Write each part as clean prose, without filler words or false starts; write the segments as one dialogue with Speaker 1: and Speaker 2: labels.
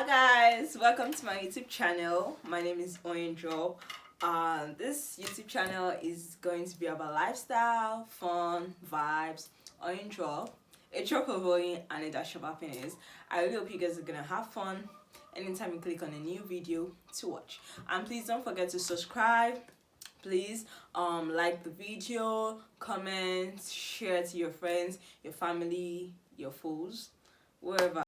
Speaker 1: Hi guys, welcome to my YouTube channel. My name is Oyindrop. This YouTube channel is going to be about lifestyle, fun, vibes, Oyindrop, a drop of oil and a dash of happiness. I really hope you guys are gonna have fun anytime you click on a new video to watch. And please don't forget to subscribe. Please like the video, comment, share to your friends, your family, your foes, wherever.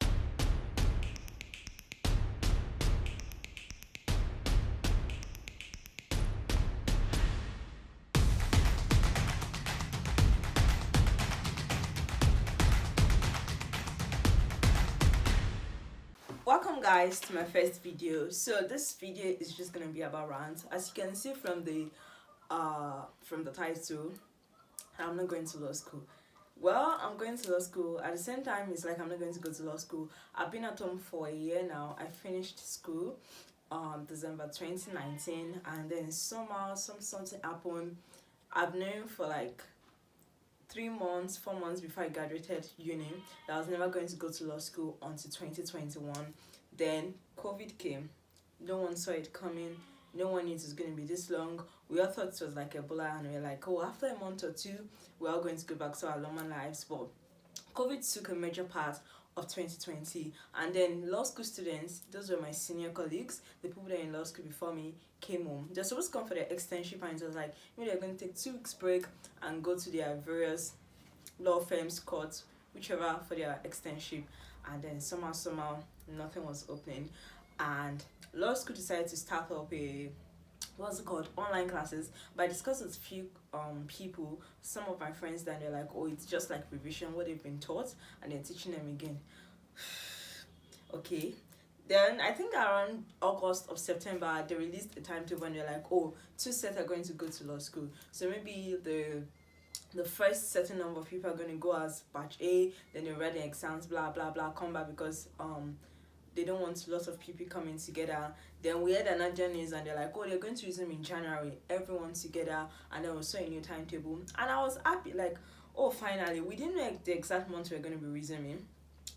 Speaker 1: Welcome guys to my first video. So this video is just gonna be about rant. As you can see from the title, I'm not going to law school. Well, I'm going to law school. At the same time, it's like I'm not going to go to law school. I've been at home for a year now. I finished school December 2019, and then somehow something happened. I've known for like 3 months, 4 months before I graduated uni that I was never going to go to law school until 2021. Then COVID came. No one saw it coming. No one knew it was going to be this long. We all thought it was like Ebola, and we were like, oh, after a month or two, we're all going to go back to our normal lives. But COVID took a major part of 2020, and then law school students, those were my senior colleagues, the people that are in law school before me, came home. They're supposed to come for their externship, and it was like maybe they're going to take 2 weeks break and go to their various law firms, courts, whichever, for their externship. And then somehow nothing was opening, and law school decided to start up a online classes. But I discussed with few people, some of my friends, then they're like, oh, it's just like revision what they've been taught and they're teaching them again. Okay, then I think around August or September they released a timetable, and they're like, oh, 2 sets are going to go to law school. So maybe the first certain number of people are going to go as batch A, then they read the exams, blah blah blah, come back, because they don't want lots of people coming together. Then we had another news, and they're like, oh, they're going to resume in January, everyone together. And then we saw a new timetable, and I was happy, like, oh, finally. We didn't know like the exact month we were going to be resuming.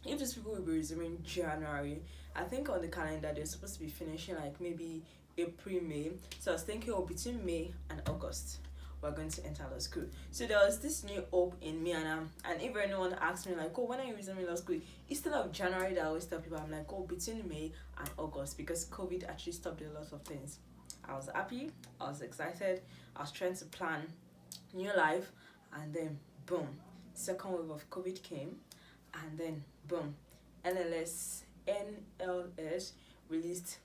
Speaker 1: If these people will be resuming January, I think on the calendar they're supposed to be finishing like maybe April, May. So I was thinking, oh, between May and August we're going to enter law school. So there was this new hope in me, and if anyone asks me like, oh, when are you resuming law school, instead of January, that I always tell people, I'm like, oh, between May and August, because COVID actually stopped a lot of things. I was happy, I was excited, I was trying to plan new life, and then boom, second wave of COVID came, and then boom, NLS released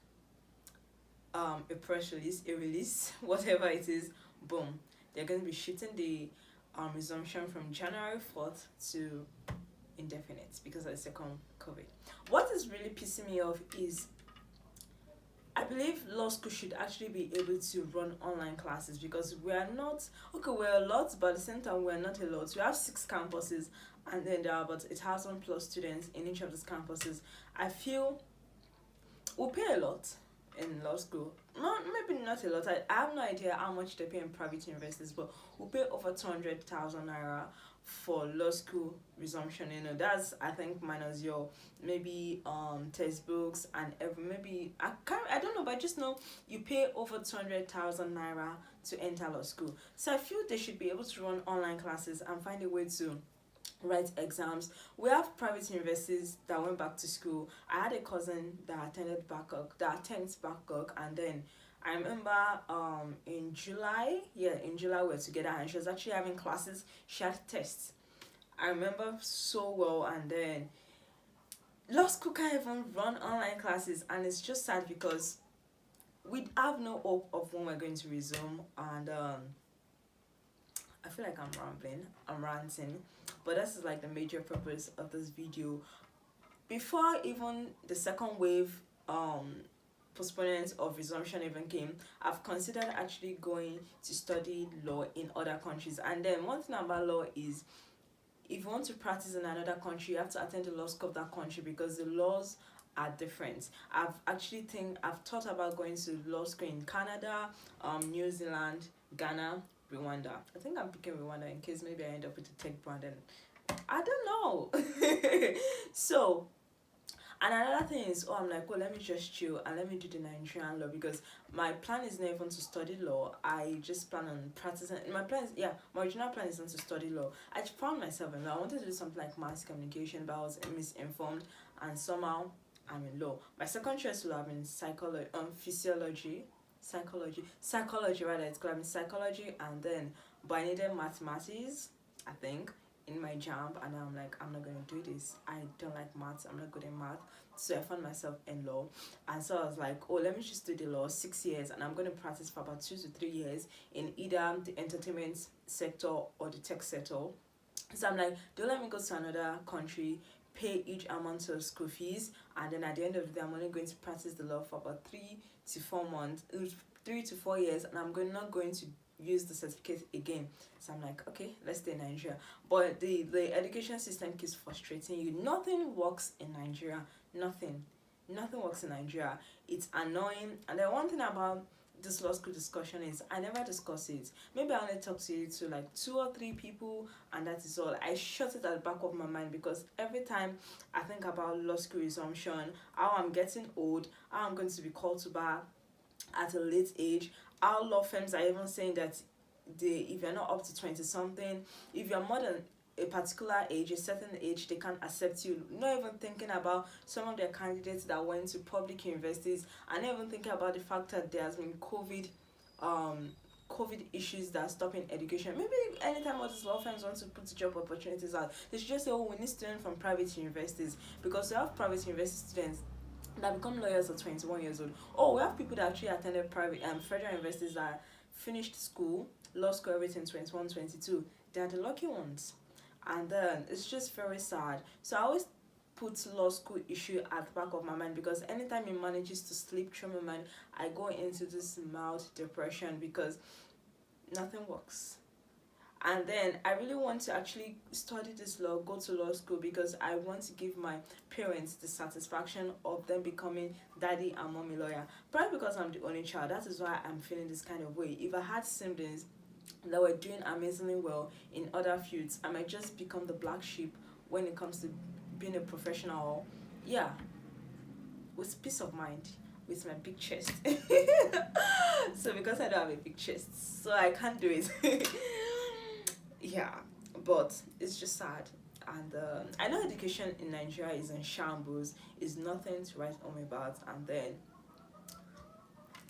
Speaker 1: a press release, a release, whatever it is. Boom, they're going to be shifting the resumption from January 4th to indefinite because of the second COVID. What is really pissing me off is I believe law school should actually be able to run online classes, because we are not, okay, we're a lot, but at the same time we're not a lot. We have 6 campuses, and then there are about 1,000 plus students in each of these campuses. I feel we pay a lot in law school. Maybe not a lot. I have no idea how much they pay in private universities, but we pay over 200,000 naira for law school resumption. That's, I think, minus your maybe textbooks and maybe I don't know, but I just know you pay over 200,000 naira to enter law school. So I feel they should be able to run online classes and find a way to write exams. We have private universities that went back to school. I had a cousin that attends Bangkok, and then I remember in July we were together, and she was actually having classes. She had tests, I remember so well. And then law school can't even run online classes, and it's just sad because we have no hope of when we're going to resume. And I feel like I'm ranting, but this is like the major purpose of this video. Before even the second wave postponement of resumption even came, I've considered actually going to study law in other countries. And then one thing about law is, if you want to practice in another country, you have to attend the law school of that country, because the laws are different. I've thought about going to law school in Canada, New Zealand, Ghana, Rwanda. I think I'm picking Rwanda in case maybe I end up with a tech brand, and I don't know. So And another thing is, oh, I'm like, oh, let me just chill and let me do the Nigerian law, because my plan is not even to study law. I just plan on practicing. My plan is, yeah, my original plan is not to study law. I found myself in law. I wanted to do something like mass communication, but I was misinformed, and somehow I'm in law. My second choice would have been psychology rather. It's called psychology, and then but I needed mathematics, I think, in my jam, and I'm like, I'm not gonna do this. I don't like maths. I'm not good in math. So I found myself in law, and so I was like, oh, let me just do the law 6 years, and I'm gonna practice for about 2 to 3 years in either the entertainment sector or the tech sector. So I'm like, don't let me go to another country, pay each amount of school fees, and then at the end of the day, I'm only going to practice the law for about 3 to 4 months, 3 to 4 years, and not going to use the certificate again. So I'm like, okay, let's stay in Nigeria. But the education system keeps frustrating you. Nothing works in Nigeria. Nothing works in Nigeria. It's annoying. And then one thing about this law school discussion is I never discuss it. Maybe I only talk to you to like 2 or 3 people, and that is all. I shut it at the back of my mind, because every time I think about law school resumption, how I'm getting old, how I'm going to be called to bar at a late age, how law firms are even saying that if you're not up to 20 something, if you're more than a particular age, a certain age, they can't accept you. Not even thinking about some of their candidates that went to public universities, and not even thinking about the fact that there has been um COVID issues that are stopping education. Maybe anytime all these law firms want to put job opportunities out, they should just say, oh, we need students from private universities, because we have private university students that become lawyers at 21 years old. Oh, we have people that actually attended private federal universities that finished school, law school, everything 21, 22. They are the lucky ones. And then it's just very sad. So I always put law school issue at the back of my mind, because anytime it manages to slip through my mind, I go into this mild depression, because nothing works. And then I really want to actually study this law, go to law school, because I want to give my parents the satisfaction of them becoming daddy and mommy lawyer. Probably because I'm the only child, that is why I'm feeling this kind of way. If I had siblings that were doing amazingly well in other fields, I might just become the black sheep when it comes to being a professional. Yeah, with peace of mind, with my big chest. So because I don't have a big chest, so I can't do it. Yeah, but it's just sad. And I know education in Nigeria is in shambles, is nothing to write home about. And then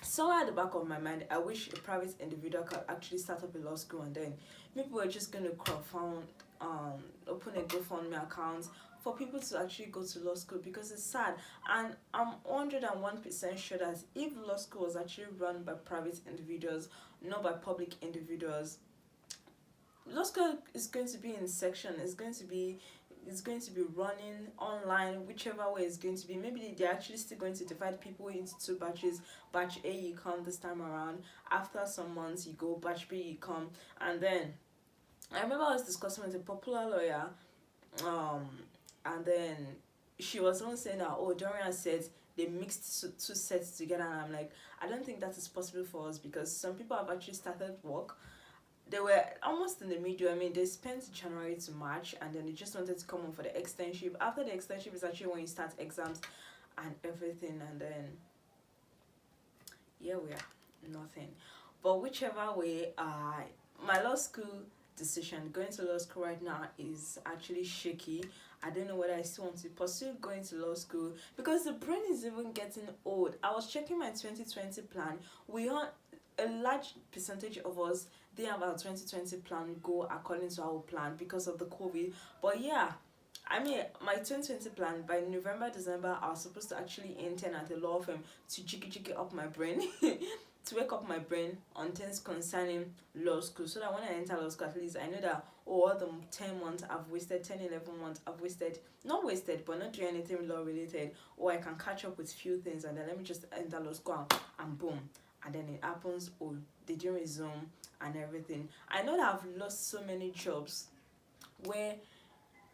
Speaker 1: somewhere at the back of my mind, I wish a private individual could actually start up a law school, and then maybe we're just going to crowdfund, open a GoFundMe account for people to actually go to law school, because it's sad. And I'm 101% sure that if law school was actually run by private individuals, not by public individuals, law school is going to be in section. It's going to be running online, whichever way it's going to be. Maybe they're actually still going to divide people into 2 batches. Batch A, you come this time around. After some months, you go. Batch B, you come. And then I remember I was discussing with a popular lawyer, and then she was even saying that, oh, Dorian said they mixed two sets together, and I'm like, I don't think that is possible for us, because some people have actually started work. They were almost in the middle. I mean, they spent January to March, and then they just wanted to come on for the externship. After the externship is actually when you start exams and everything, and then yeah, we are nothing. But whichever way, my law school decision, going to law school right now, is actually shaky. I don't know whether I still want to pursue going to law school, because the brain is even getting old. I was checking my 2020 plan. We are a large percentage of us didn't have our 2020 plan go according to our plan because of the COVID. But yeah, I mean, my 2020 plan, by November, December, I was supposed to actually intern at a law firm to jiggy up my brain, to wake up my brain on things concerning law school, so that when I enter law school, at least I know that, oh, all the 10 months I've wasted, 10, 11 months I've wasted, not wasted, but not doing anything law related, or I can catch up with few things, and then let me just enter law school, and boom. And then it happens, oh, they didn't resume and everything. I know that I've lost so many jobs where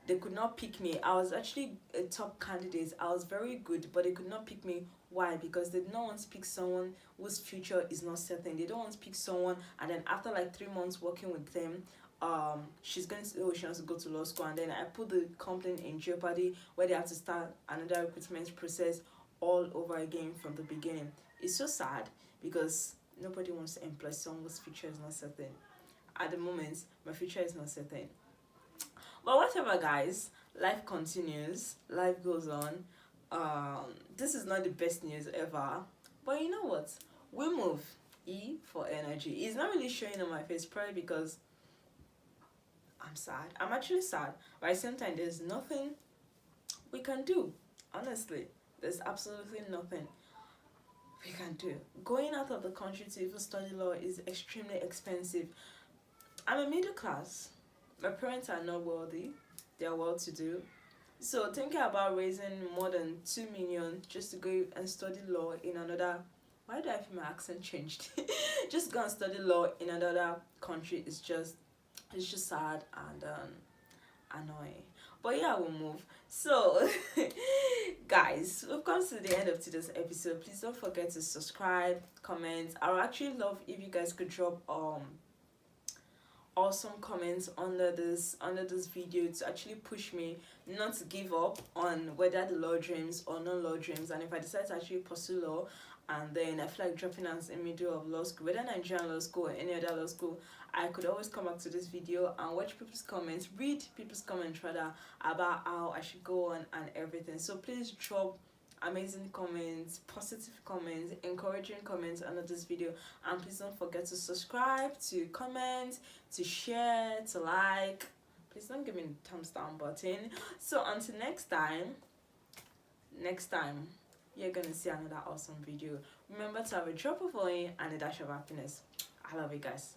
Speaker 1: they could not pick me. I was actually a top candidate. I was very good, but they could not pick me. Why? Because they did not want to pick someone whose future is not certain. They don't want to pick someone, and then after like 3 months working with them, she's going to, she wants to go to law school, and then I put the company in jeopardy where they have to start another recruitment process all over again from the beginning. It's so sad because nobody wants to employ someone whose future is not certain. At the moment, my future is not certain. But whatever, guys, life continues, life goes on. This is not the best news ever, but you know what? We move. E for energy. It's not really showing on my face, probably because I'm sad. I'm actually sad, but at the same time, there's nothing we can do. Honestly, there's absolutely nothing we can do. Going out of the country to even study law is extremely expensive. I'm a middle class. My parents are not wealthy. They are well to do. So thinking about raising more than 2 million just to go and study law in another, why do I feel my accent changed? Just go and study law in another country is just, it's just sad and annoying. But yeah, we'll move. So guys, we've come to the end of today's episode. Please don't forget to subscribe, comment. I would actually love if you guys could drop awesome comments under this video to actually push me not to give up on whether the law dreams or non-law dreams, and if I decide to actually pursue law and then I feel like dropping out in the middle of law school, whether Nigerian law school or any other law school, I could always come back to this video and watch people's comments, read people's comments rather, about how I should go on and everything. So please drop amazing comments, positive comments, encouraging comments under this video, and please don't forget to subscribe, to comment, to share, to like. Please don't give me the thumbs down button. So until next time you're gonna see another awesome video. Remember to have a drop of oil and a dash of happiness. I love you guys.